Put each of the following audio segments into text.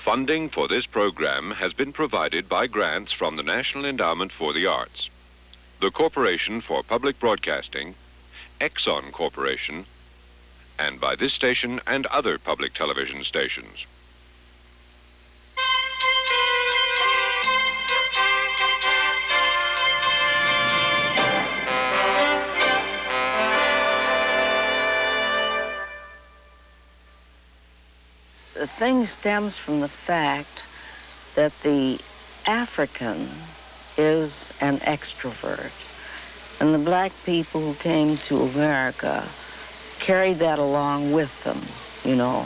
Funding for this program has been provided by grants from the National Endowment for the Arts, the Corporation for Public Broadcasting, Exxon Corporation, and by this station and other public television stations. The thing stems from the fact that the African is an extrovert, and the black people who came to America carried that along with them, you know.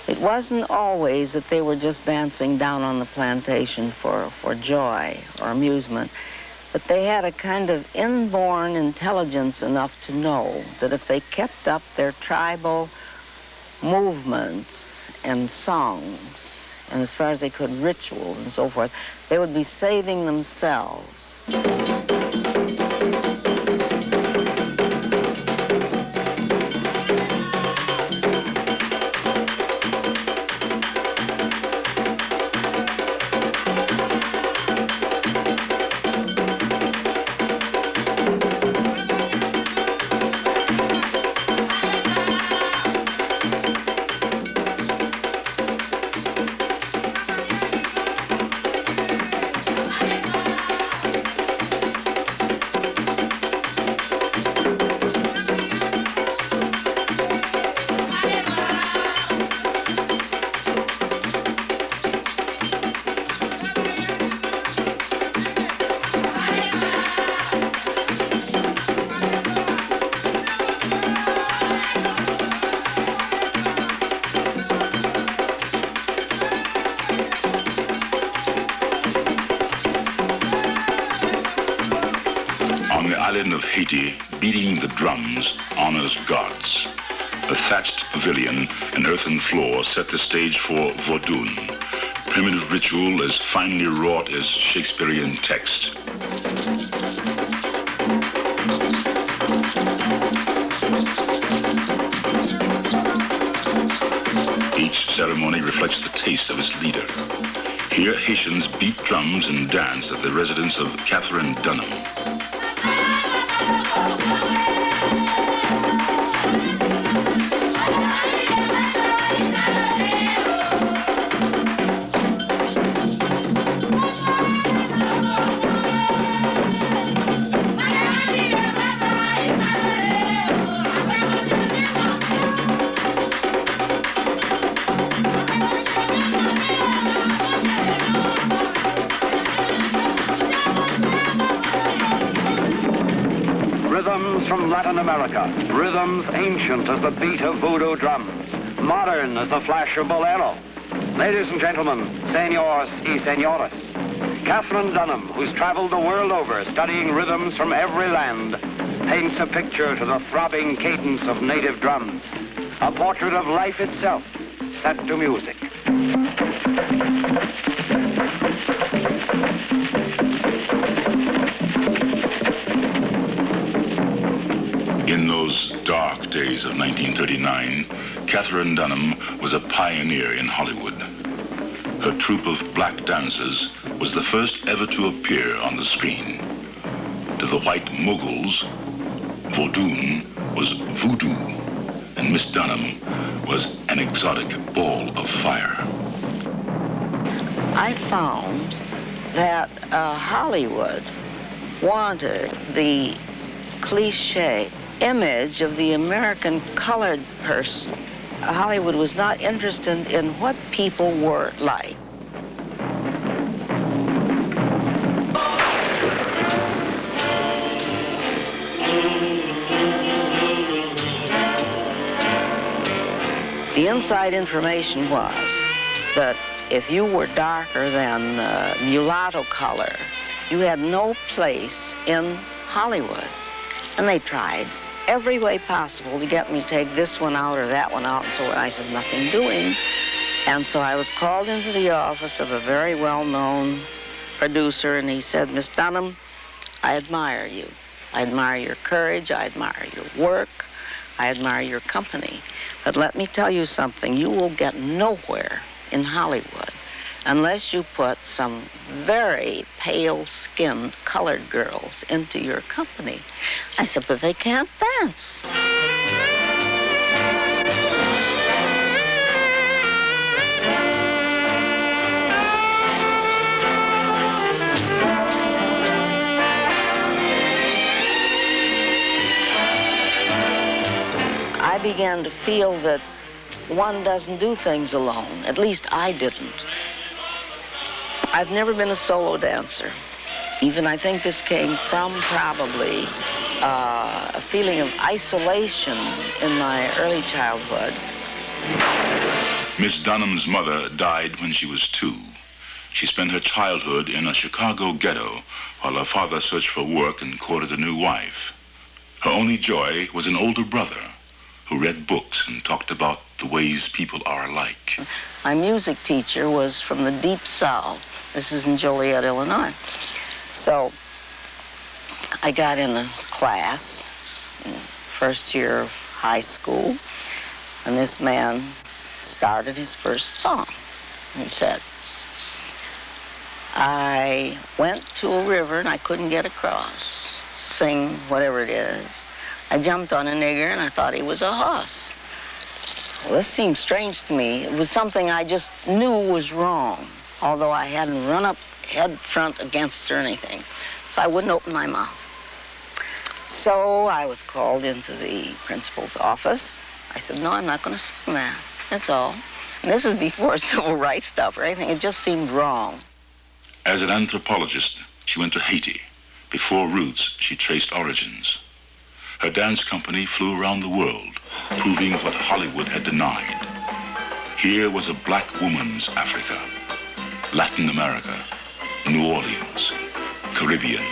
It wasn't always that they were just dancing down on the plantation for joy or amusement, but they had a kind of inborn intelligence enough to know that if they kept up their tribal movements and songs, and as far as they could, rituals and so forth, they would be saving themselves. On the island of Haiti, beating the drums honors gods. A thatched pavilion and earthen floor set the stage for Vodun, primitive ritual as finely wrought as Shakespearean text. Each ceremony reflects the taste of its leader. Here, Haitians beat drums and dance at the residence of Catherine Dunham. Rhythms from Latin America, rhythms ancient as the beat of voodoo drums, modern as the flash of bolero. Ladies and gentlemen, senors y senoras, Catherine Dunham, who's traveled the world over studying rhythms from every land, paints a picture to the throbbing cadence of native drums, a portrait of life itself set to music. In those dark days of 1939, Catherine Dunham was a pioneer in Hollywood. Her troupe of black dancers was the first ever to appear on the screen. To the white moguls, Vodun was voodoo, and Miss Dunham was an exotic ball of fire. I found that Hollywood wanted the cliche image of the American colored person. Hollywood was not interested in what people were like. The inside information was that if you were darker than mulatto color, you had no place in Hollywood. And they tried every way possible to get me to take this one out or that one out, and so I said, nothing doing. And so I was called into the office of a very well-known producer, and he said, Miss Dunham, I admire you. I admire your courage, I admire your work, I admire your company. But let me tell you something, you will get nowhere in Hollywood unless you put some very pale-skinned colored girls into your company. I said, but they can't dance. I began to feel that one doesn't do things alone. At least I didn't. I've never been a solo dancer. Even I think this came from probably a feeling of isolation in my early childhood. Miss Dunham's mother died when she was 2. She spent her childhood in a Chicago ghetto while her father searched for work and courted a new wife. Her only joy was an older brother who read books and talked about the ways people are alike. My music teacher was from the Deep South. This is in Joliet, Illinois. So I got in a class, first year of high school, and this man started his first song. He said, I went to a river and I couldn't get across. Sing whatever it is. I jumped on a nigger and I thought he was a hoss. Well, this seemed strange to me. It was something I just knew was wrong, although I hadn't run up head front against or anything. So I wouldn't open my mouth. So I was called into the principal's office. I said, no, I'm not going to sing that. That's all. And this is before civil rights stuff or anything. It just seemed wrong. As an anthropologist, she went to Haiti. Before roots, she traced origins. Her dance company flew around the world, proving what Hollywood had denied. Here was a black woman's Africa, Latin America, New Orleans, Caribbean.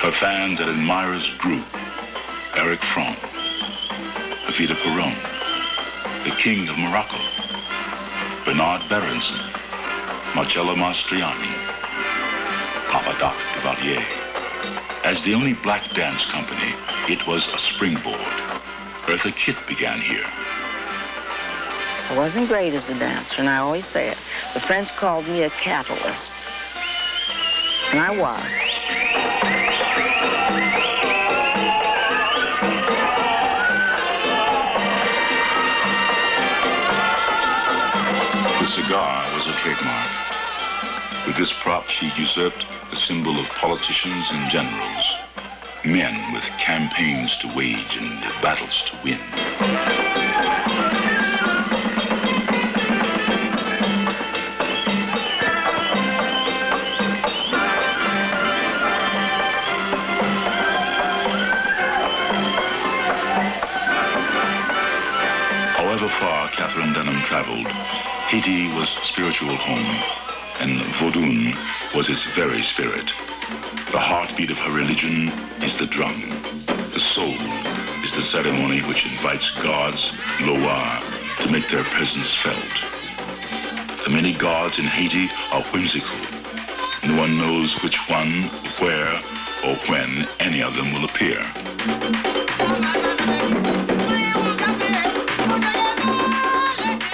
Her fans and admirers grew. Eric Fromm, Evita Peron, the King of Morocco, Bernard Berenson, Marcello Mastroianni, Papa Doc Duvalier. As the only black dance company, it was a springboard. Eartha Kitt began here. I wasn't great as a dancer, and I always say it. The French called me a catalyst, and I was. The cigar was a trademark. With this prop, she usurped the symbol of politicians and generals, men with campaigns to wage and battles to win. However far Katherine Dunham traveled, Haiti was spiritual home, and Vodun was its very spirit. The heartbeat of her religion is the drum. The soul is the ceremony which invites gods, Loa, to make their presence felt. The many gods in Haiti are whimsical. No one knows which one, where, or when any of them will appear.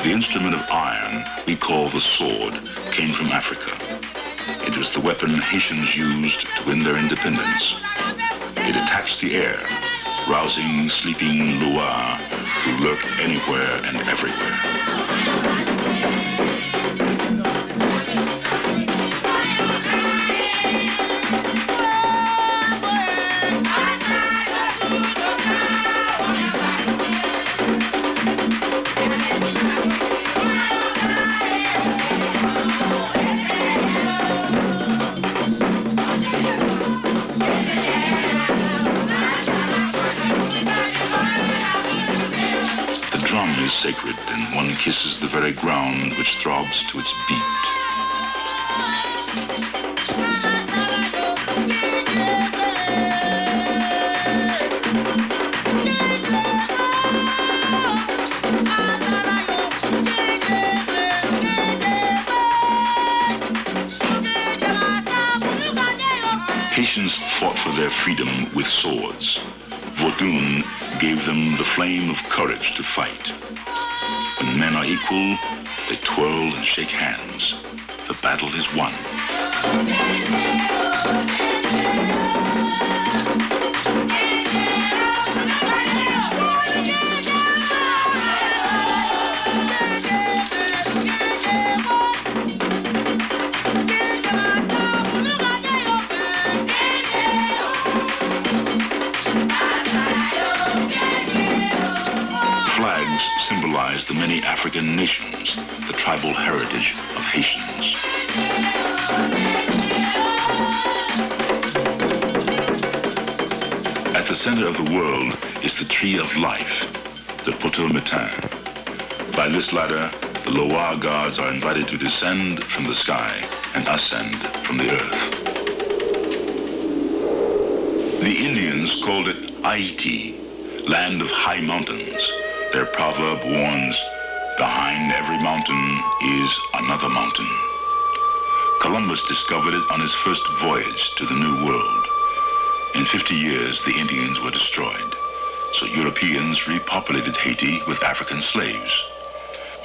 The instrument of iron we call the sword came from Africa. It was the weapon Haitians used to win their independence. It attacks the air, rousing sleeping Loa who lurk anywhere and everywhere. Is sacred, and one kisses the very ground which throbs to its beat. Haitians fought for their freedom with swords. Vodun gave them the flame of courage to fight. When men are equal, They twirl and shake hands. The battle is won. Flags symbolize the many African nations, the tribal heritage of Haitians. At the center of the world is the tree of life, the poteau matin. By this ladder, the Loa gods are invited to descend from the sky and ascend from the earth. The Indians called it Haiti, land of high mountains. Their proverb warns, behind every mountain is another mountain. Columbus discovered it on his first voyage to the New World. In 50 years, the Indians were destroyed, so Europeans repopulated Haiti with African slaves.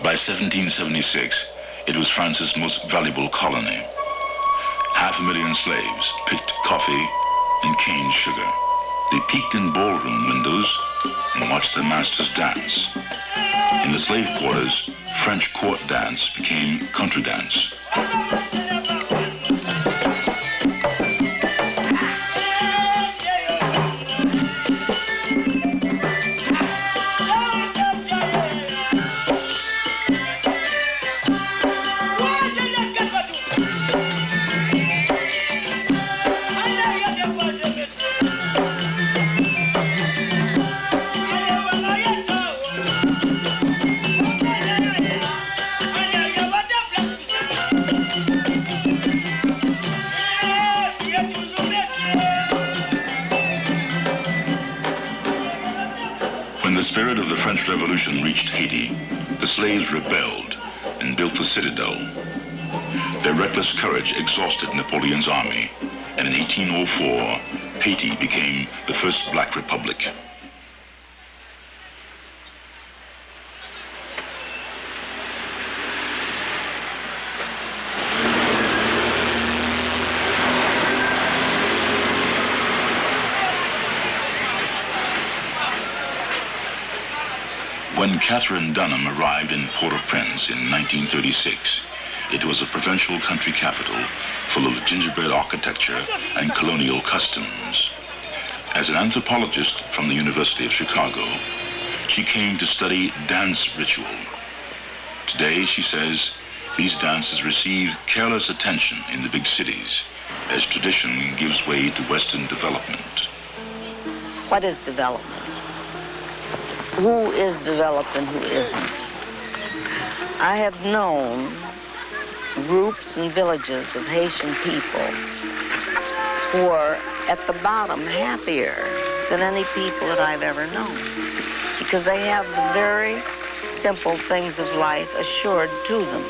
By 1776, it was France's most valuable colony. 500,000 slaves picked coffee and cane sugar. They peeked in ballroom windows and watched their masters dance. In the slave quarters, French court dance became country dance. When the spirit of the French Revolution reached Haiti, the slaves rebelled and built the citadel. Their reckless courage exhausted Napoleon's army, and in 1804, Haiti became the first black republic. When Catherine Dunham arrived in Port-au-Prince in 1936, it was a provincial country capital full of gingerbread architecture and colonial customs. As an anthropologist from the University of Chicago, she came to study dance ritual. Today, she says, these dances receive careless attention in the big cities as tradition gives way to Western development. What is development? Who is developed and who isn't? I have known groups and villages of Haitian people who are at the bottom happier than any people that I've ever known, because they have the very simple things of life assured to them.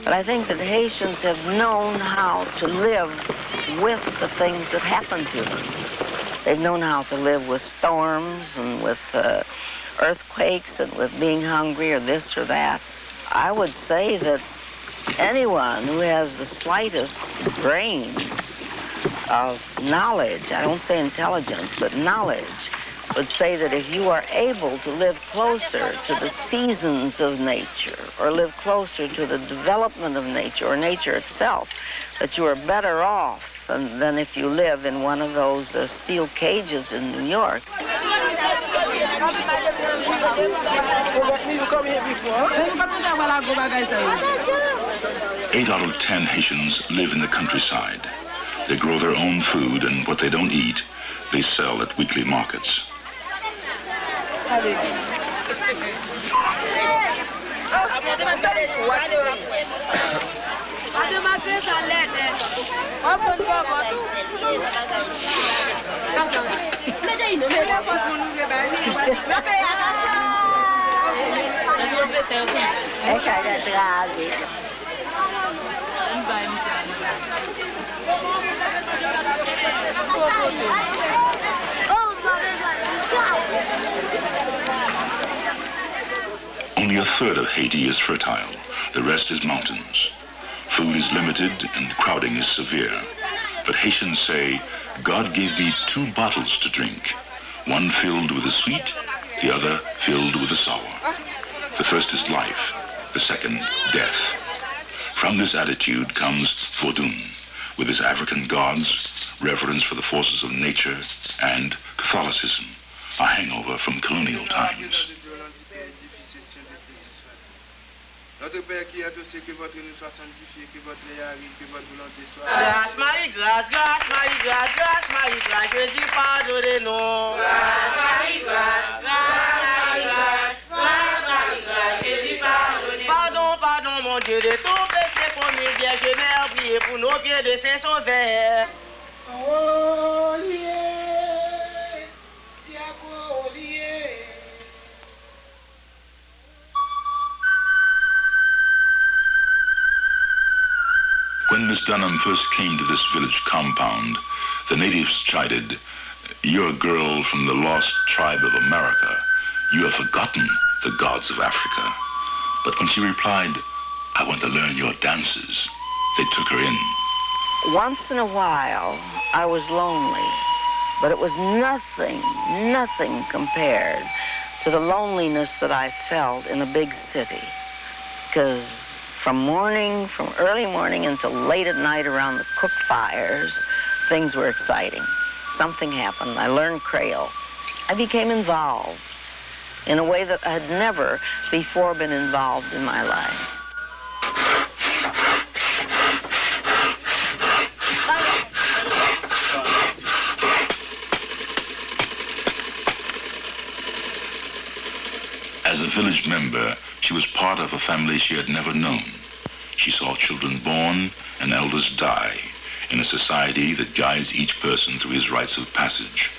But I think that Haitians have known how to live with the things that happen to them. They've known how to live with storms and with earthquakes and with being hungry or this or that. I would say that anyone who has the slightest grain of knowledge, I don't say intelligence, but knowledge, would say that if you are able to live closer to the seasons of nature or live closer to the development of nature or nature itself, that you are better off than if you live in one of those steel cages in New York. 8 out of 10 Haitians live in the countryside. They grow their own food, and what they don't eat, they sell at weekly markets. Only a third of Haiti is fertile. The rest is mountains. Food is limited and crowding is severe. But Haitians say, God gave me 2 bottles to drink, one filled with the sweet, the other filled with the sour. The first is life, the second, death. From this attitude comes Vodun, with its African gods, reverence for the forces of nature, and Catholicism, a hangover from colonial times. Notre Père qui est au ciel, que votre nom soit sanctifié, que votre règne arrive, que votre volonté soit. Grâce Marie, grâce, grâce Marie, grâce, grâce Marie, grâce, Jésus pardonnez-nous. Grâce Marie, grâce, grâce Marie, grâce, grâce Marie, grâce, Jésus pardonnez-nous. Pardon, pardon mon Dieu de tout péché commis, Vierge Mère, priez pour nos pieds de Saint-Sauveur. Oh, yeah, diabo, yeah. When Miss Dunham first came to this village compound, the natives chided, "You're a girl from the lost tribe of America. You have forgotten the gods of Africa." But when she replied, "I want to learn your dances," they took her in. Once in a while, I was lonely, but it was nothing compared to the loneliness that I felt in a big city. Because from early morning until late at night around the cook fires, things were exciting. Something happened. I learned Creole. I became involved in a way that I had never before been involved in my life. As a village member, she was part of a family she had never known. She saw children born and elders die in a society that guides each person through his rites of passage.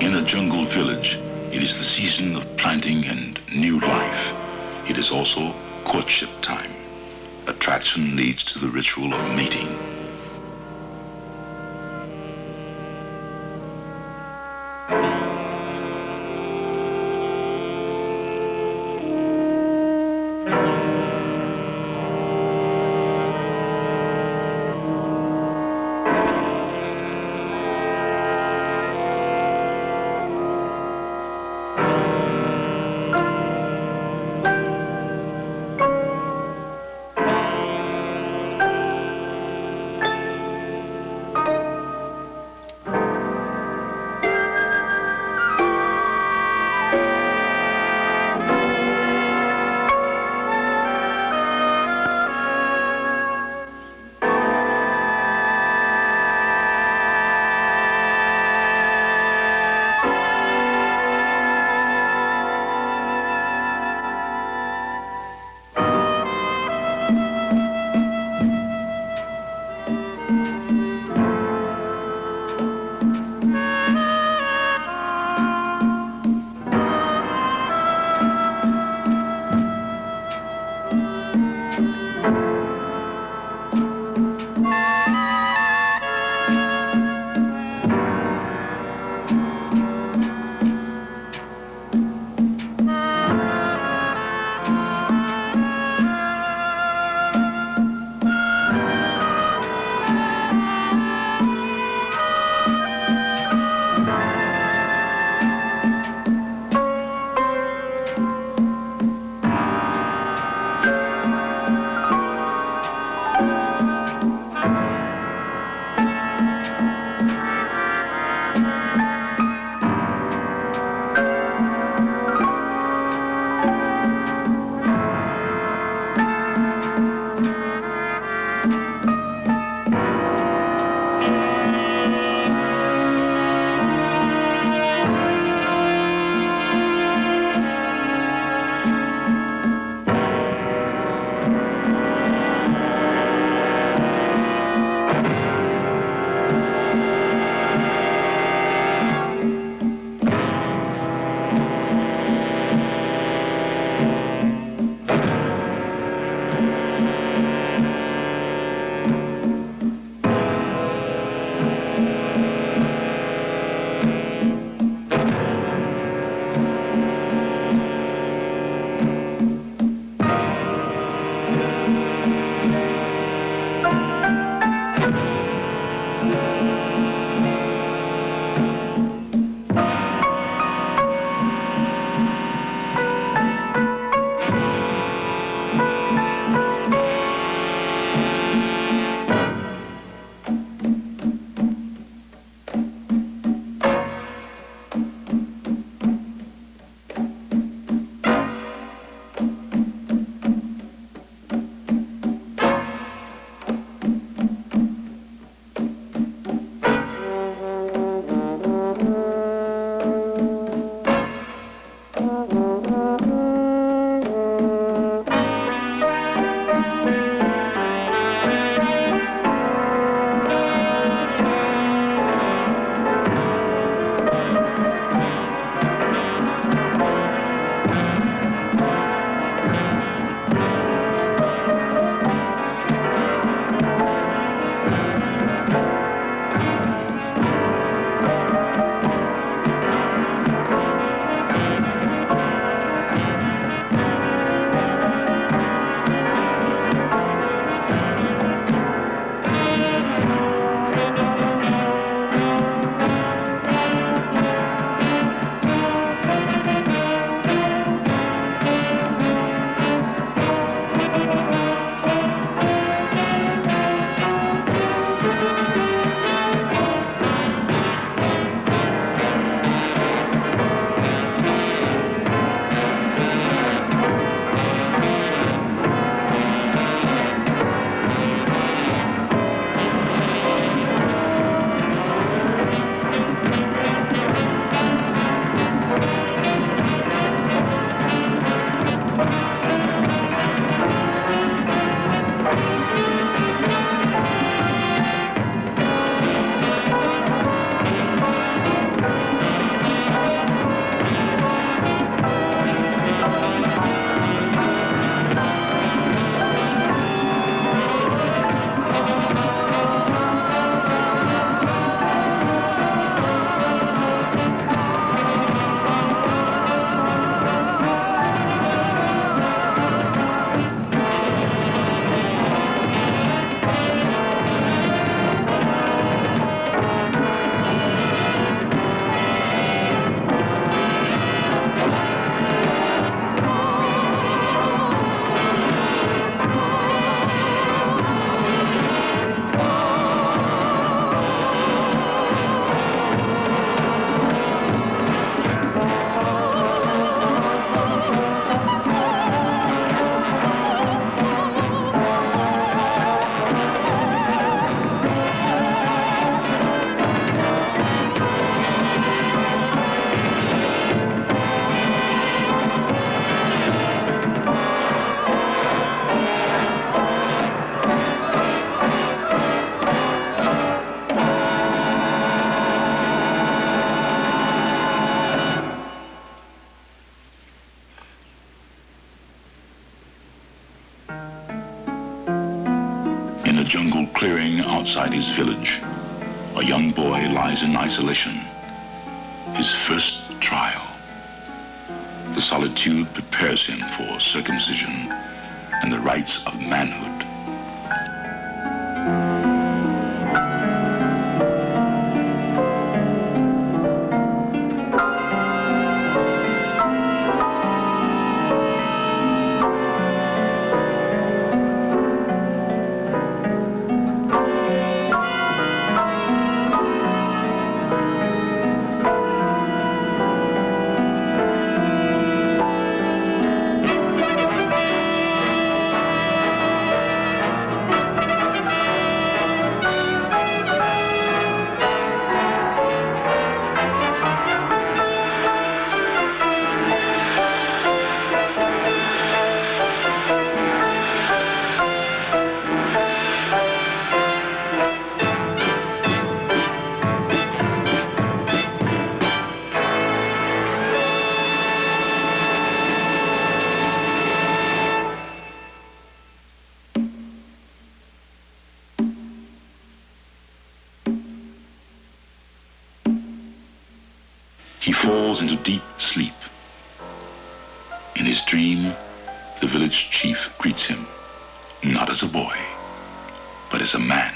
In a jungle village, it is the season of planting and new life. It is also courtship time. Attraction leads to the ritual of mating. In a jungle clearing outside his village, a young boy lies in isolation. His first trial. The solitude prepares him for circumcision and the rites of manhood. He falls into deep sleep. In his dream, the village chief greets him, not as a boy, but as a man.